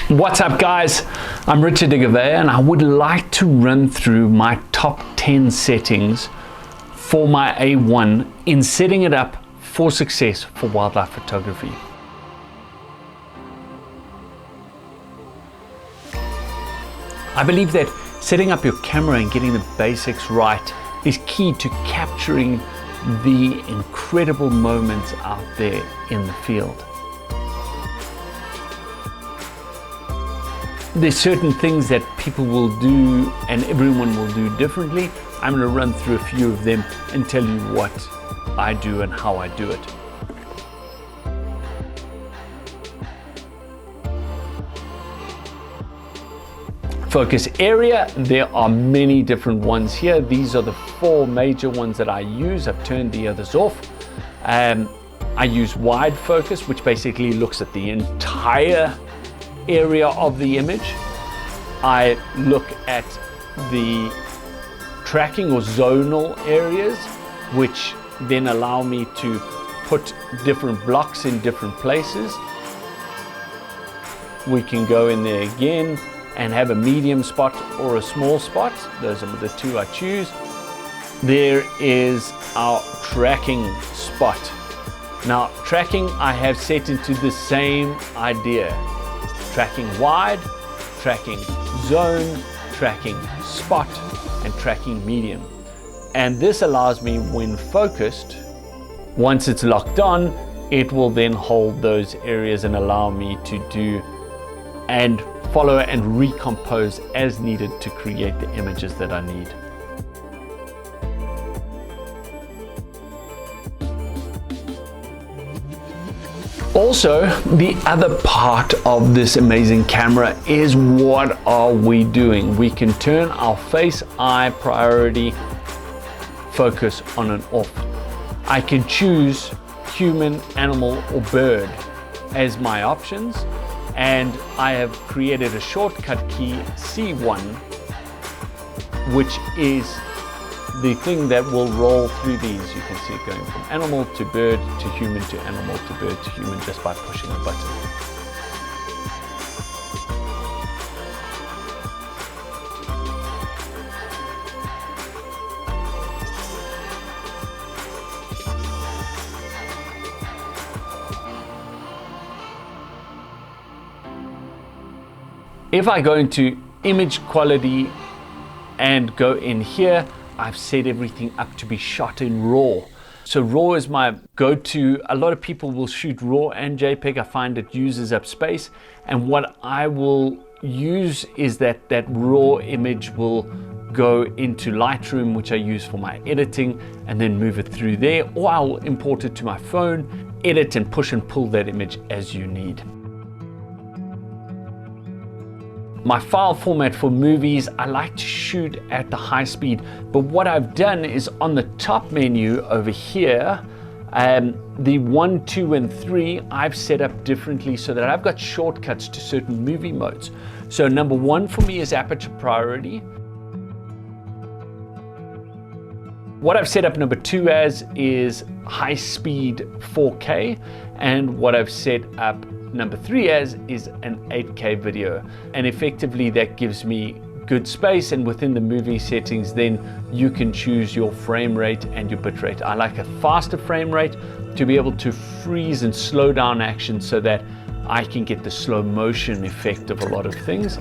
What's up guys, I'm Richard de Gavea and I would like to run through my top 10 settings for my A1 in setting it up for success for wildlife photography. I believe that setting up your camera and getting the basics right is key to capturing the incredible moments out there in the field. There's certain things that people will do and everyone will do differently. I'm going to run through a few of them and tell you what I do and how I do it. Focus area, there are many different ones here. These are the 4 major ones that I use. I've turned the others off. I use wide focus, which basically looks at the entire area of the image. I look at the tracking or zonal areas, which then allow me to put different blocks in different places. We can go in there again and have a medium spot or a small spot. Those are the 2 I choose. There is our tracking spot. Now tracking I have set into the same idea. Tracking wide, tracking zone, tracking spot, and tracking medium. And this allows me, when focused, once it's locked on, it will then hold those areas and allow me to do and follow and recompose as needed to create the images that I need. Also, the other part of this amazing camera is what are we doing? We can turn our face eye priority focus on and off. I can choose human, animal, or bird as my options, and I have created a shortcut key C1, which is the thing that will roll through these. You can see it going from animal to bird to human to animal to bird to human just by pushing a button. If I go into image quality and go in here, I've set everything up to be shot in RAW. So RAW is my go-to. A lot of people will shoot RAW and JPEG. I find it uses up space. And what I will use is that RAW image will go into Lightroom, which I use for my editing, and then move it through there. Or I'll import it to my phone, edit and push and pull that image as you need. My file format for movies, I like to shoot at the high speed, but what I've done is on the top menu over here, the 1, 2, and 3, I've set up differently so that I've got shortcuts to certain movie modes. So number 1 for me is aperture priority. What I've set up number 2 as is high speed 4K, and what I've set up number 3 as is an 8K video, and effectively that gives me good space. And within the movie settings, then you can choose your frame rate and your bit rate. I like a faster frame rate to be able to freeze and slow down action so that I can get the slow motion effect of a lot of things.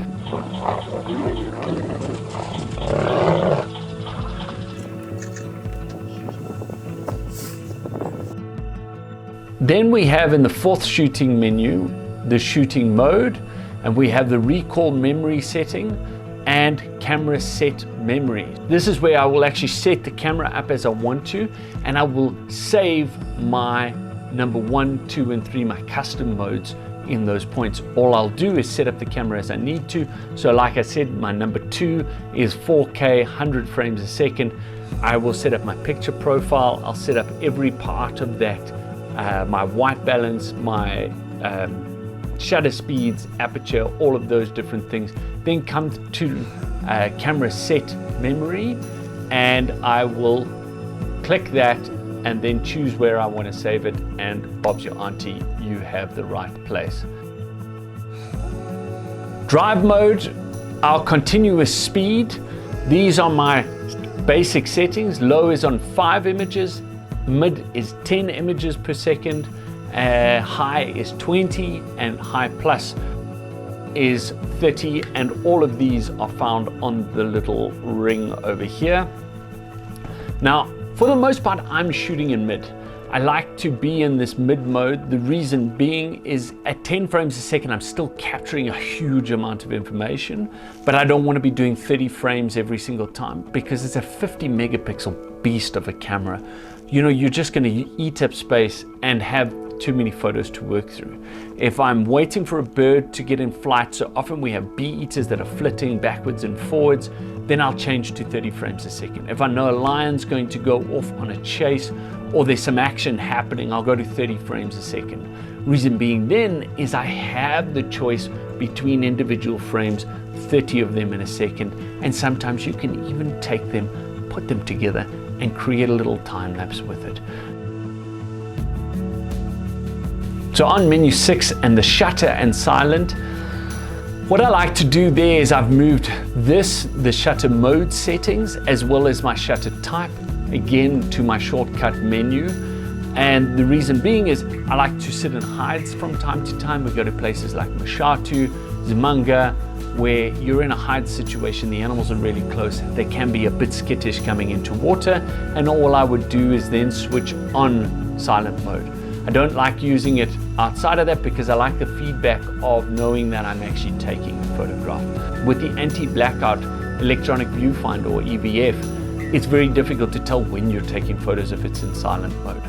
Then we have in the 4th shooting menu, the shooting mode, and we have the recall memory setting and camera set memory. This is where I will actually set the camera up as I want to, and I will save my number 1, 2, and 3, my custom modes in those points. All I'll do is set up the camera as I need to. So like I said, my number 2 is 4K, 100 frames a second. I will set up my picture profile. I'll set up every part of that. My white balance, my shutter speeds, aperture, all of those different things. Then come to camera set memory, and I will click that and then choose where I want to save it, and Bob's your auntie, you have the right place. Drive mode, our continuous speed. These are my basic settings. Low is on 5 images, mid is 10 images per second, high is 20, and high plus is 30, and all of these are found on the little ring over here. Now, for the most part, I'm shooting in mid. I like to be in this mid mode. The reason being is at 10 frames a second, I'm still capturing a huge amount of information, but I don't want to be doing 30 frames every single time because it's a 50 megapixel beast of a camera. You know, you're just going to eat up space and have too many photos to work through. If I'm waiting for a bird to get in flight, so often we have bee eaters that are flitting backwards and forwards, then I'll change to 30 frames a second. If I know a lion's going to go off on a chase or there's some action happening, I'll go to 30 frames a second. Reason being then is I have the choice between individual frames, 30 of them in a second, and sometimes you can even take them, put them together, and create a little time lapse with it. So on menu 6 and the shutter and silent, what I like to do there is I've moved the shutter mode settings as well as my shutter type again to my shortcut menu. And the reason being is I like to sit in hides from time to time. We go to places like Mashatu, Zimanga, where you're in a hide situation, the animals are really close, they can be a bit skittish coming into water, and all I would do is then switch on silent mode. I don't like using it outside of that because I like the feedback of knowing that I'm actually taking a photograph. With the anti-blackout electronic viewfinder or EVF, it's very difficult to tell when you're taking photos if it's in silent mode.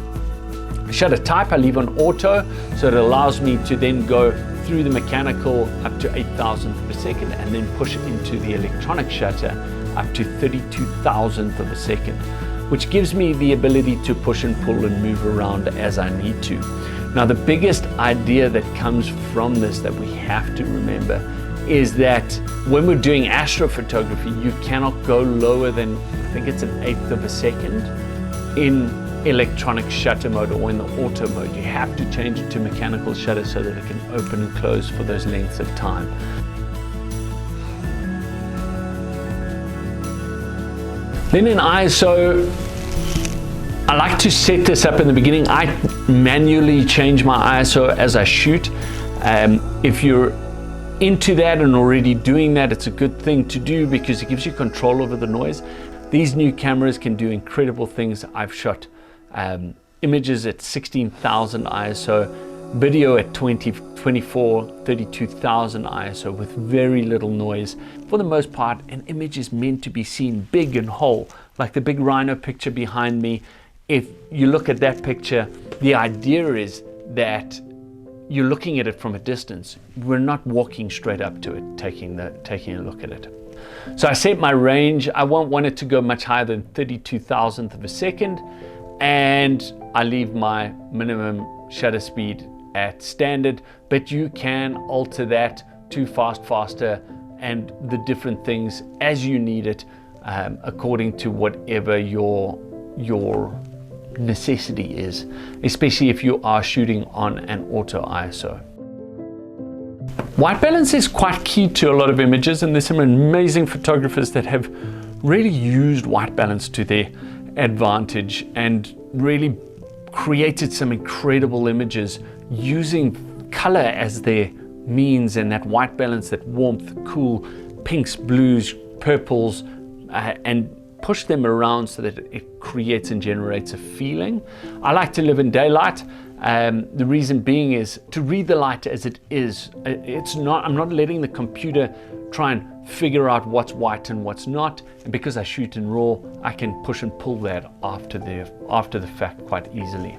Shutter type I leave on auto, so it allows me to then go through the mechanical up to 8,000th of a second and then push into the electronic shutter up to 32,000th of a second, which gives me the ability to push and pull and move around as I need to. Now, the biggest idea that comes from this that we have to remember is that when we're doing astrophotography, you cannot go lower than, I think it's 1/8 of a second in electronic shutter mode or in the auto mode. You have to change it to mechanical shutter so that it can open and close for those lengths of time. Then in ISO, I like to set this up in the beginning. I manually change my ISO as I shoot. If you're into that and already doing that, it's a good thing to do because it gives you control over the noise. These new cameras can do incredible things. I've shot images at 16,000 ISO, video at 24, 32,000 ISO with very little noise. For the most part, an image is meant to be seen big and whole, like the big rhino picture behind me. If you look at that picture, the idea is that you're looking at it from a distance. We're not walking straight up to it, taking a look at it. So I set my range. I won't want it to go much higher than 32,000th of a second, and I leave my minimum shutter speed at standard, but you can alter that to fast, faster, and the different things as you need it, according to whatever your necessity is, especially if you are shooting on an auto ISO. White balance is quite key to a lot of images, and there's some amazing photographers that have really used white balance to their advantage and really created some incredible images using color as their means, and that white balance, that warmth, cool pinks, blues, purples, and push them around so that it creates and generates a feeling. I like to live in daylight. The reason being is to read the light as it is. I'm not letting the computer try and figure out what's white and what's not. And because I shoot in RAW, I can push and pull that after the fact quite easily.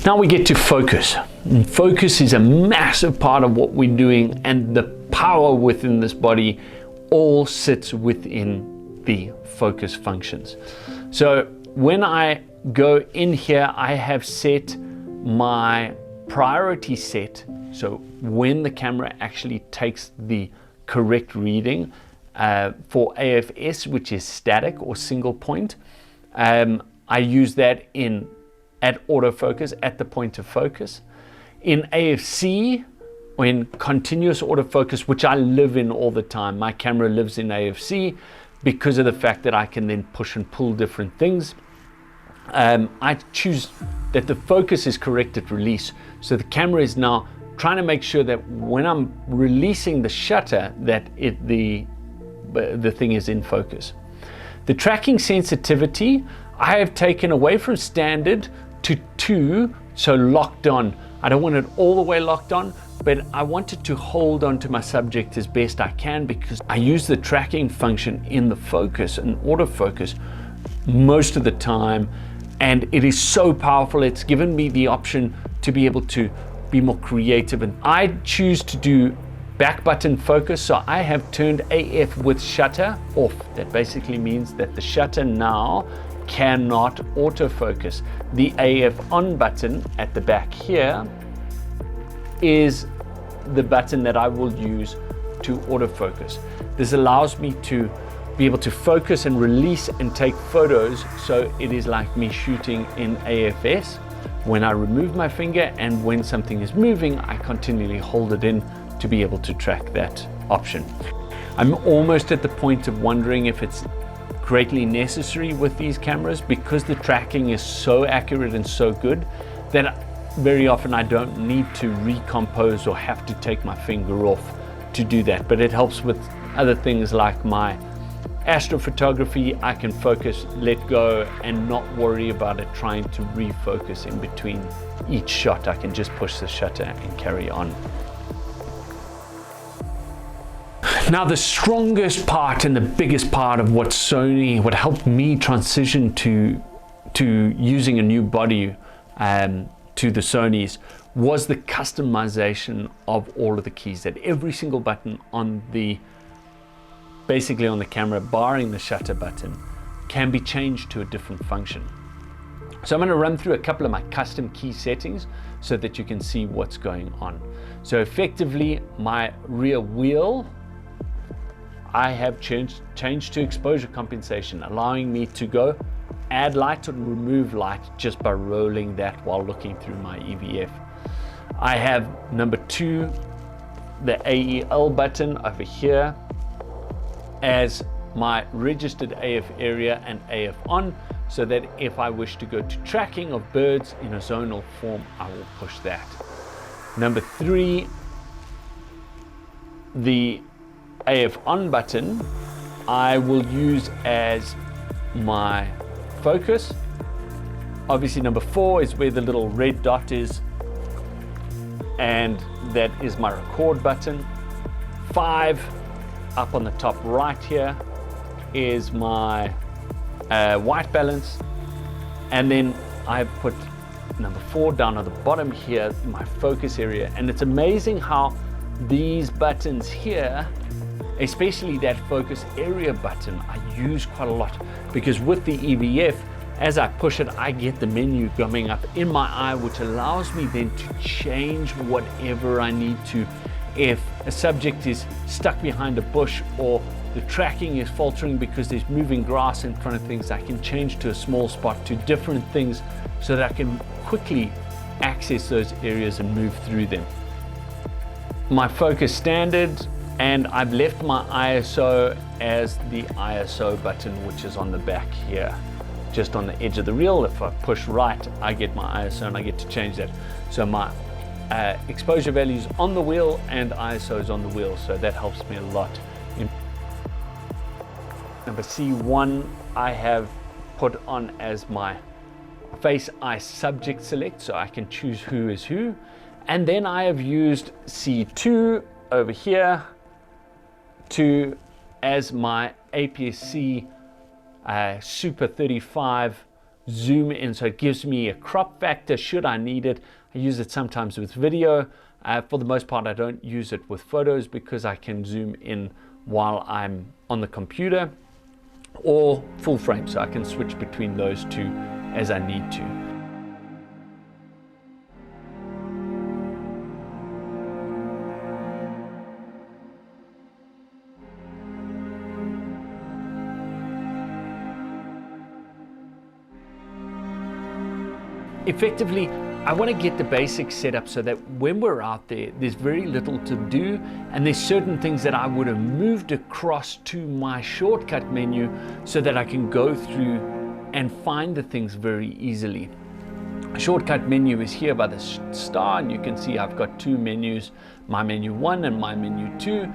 Now we get to focus. And focus is a massive part of what we're doing, and the power within this body all sits within the focus functions. So when I go in here, I have set my priority set. So when the camera actually takes the correct reading for AFS, which is static or single point, I use that in at autofocus, at the point of focus. In AFC, or in continuous autofocus, which I live in all the time, my camera lives in AFC because of the fact that I can then push and pull different things. I choose that the focus is correct at release. So the camera is now trying to make sure that when I'm releasing the shutter, that the thing is in focus. The tracking sensitivity, I have taken away from standard to 2, so locked on. I don't want it all the way locked on, but I wanted to hold on to my subject as best I can because I use the tracking function in the focus and autofocus most of the time, and it is so powerful. It's given me the option to be able to be more creative, and I choose to do back button focus. So I have turned AF with shutter off. That basically means that the shutter now cannot autofocus. The AF on button at the back here is the button that I will use to autofocus. This allows me to be able to focus and release and take photos, so it is like me shooting in AFS. When I remove my finger and when something is moving, I continually hold it in to be able to track that option. I'm almost at the point of wondering if it's greatly necessary with these cameras, because the tracking is so accurate and so good that very often I don't need to recompose or have to take my finger off to do that. But it helps with other things like my astrophotography. I can focus, let go, and not worry about it trying to refocus in between each shot. I can just push the shutter and carry on. Now, the strongest part and the biggest part of what helped me transition to using a new body to the Sonys was the customization of all of the keys. That every single button on basically on the camera, barring the shutter button, can be changed to a different function. So I'm going to run through a couple of my custom key settings so that you can see what's going on. So effectively, my rear wheel, I have changed to exposure compensation, allowing me to go add light or remove light just by rolling that while looking through my EVF. I have number 2, the AEL button over here as my registered AF area and AF on, so that if I wish to go to tracking of birds in a zonal form, I will push that. Number 3, the AF on button, I will use as my focus. Obviously number 4 is where the little red dot is, and that is my record button. 5, up on the top right here, is my white balance, and then I've put number 4 down at the bottom here, my focus area. And it's amazing how these buttons here, especially that focus area button, I use quite a lot, because with the EVF, as I push it, I get the menu coming up in my eye, which allows me then to change whatever I need to. If a subject is stuck behind a bush, or the tracking is faltering because there's moving grass in front of things, I can change to a small spot, to different things, so that I can quickly access those areas and move through them. My focus standard, and I've left my ISO as the ISO button, which is on the back here, just on the edge of the reel. If I push right, I get my ISO and I get to change that. So my exposure values on the wheel and ISO is on the wheel, so that helps me a lot. Number C1, I have put on as my face eye subject select, so I can choose who is who. And then I have used C2 over here as my APS-C Super 35 zoom in, so it gives me a crop factor should I need it. I use it sometimes with video. For the most part, I don't use it with photos because I can zoom in while I'm on the computer, or full frame, so I can switch between those two as I need to. effectively, I want to get the basics set up so that when we're out there, there's very little to do, and there's certain things that I would have moved across to my shortcut menu so that I can go through and find the things very easily. Shortcut menu is here by the star, and you can see I've got two menus, my menu 1 and my menu 2,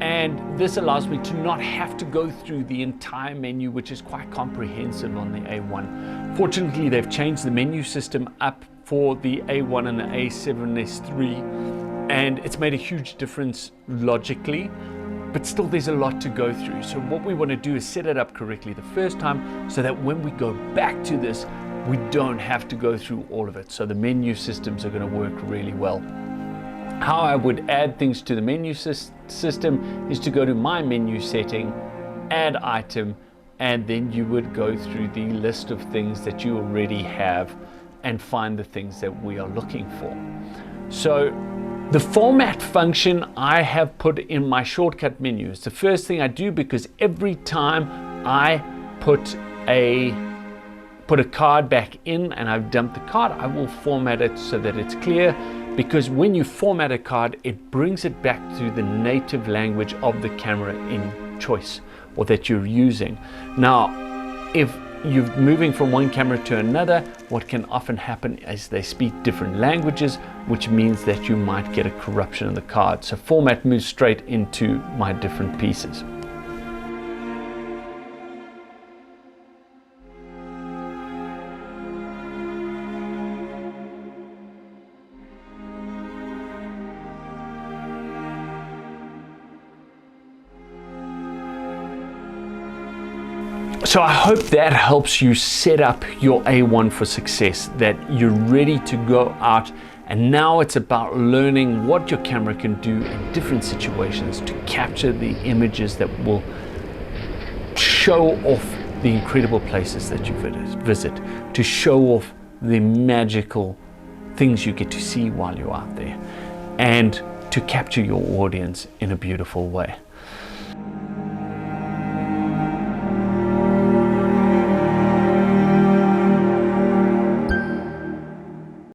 and this allows me to not have to go through the entire menu, which is quite comprehensive on the A1. Fortunately, they've changed the menu system up for the A1 and the A7S3, and it's made a huge difference logically, but still there's a lot to go through. So what we want to do is set it up correctly the first time so that when we go back to this, we don't have to go through all of it. So the menu systems are going to work really well. How I would add things to the menu system is to go to my menu setting, add item, and then you would go through the list of things that you already have and find the things that we are looking for. So the format function I have put in my shortcut menu. It's the first thing I do, because every time I put a card back in and I've dumped the card, I will format it so that it's clear, because when you format a card, it brings it back to the native language of the camera in choice or that you're using. Now, if you're moving from one camera to another, what can often happen is they speak different languages, which means that you might get a corruption in the card. So format moves straight into my different pieces. So I hope that helps you set up your A1 for success, that you're ready to go out, and now it's about learning what your camera can do in different situations to capture the images that will show off the incredible places that you visit, to show off the magical things you get to see while you're out there, and to capture your audience in a beautiful way.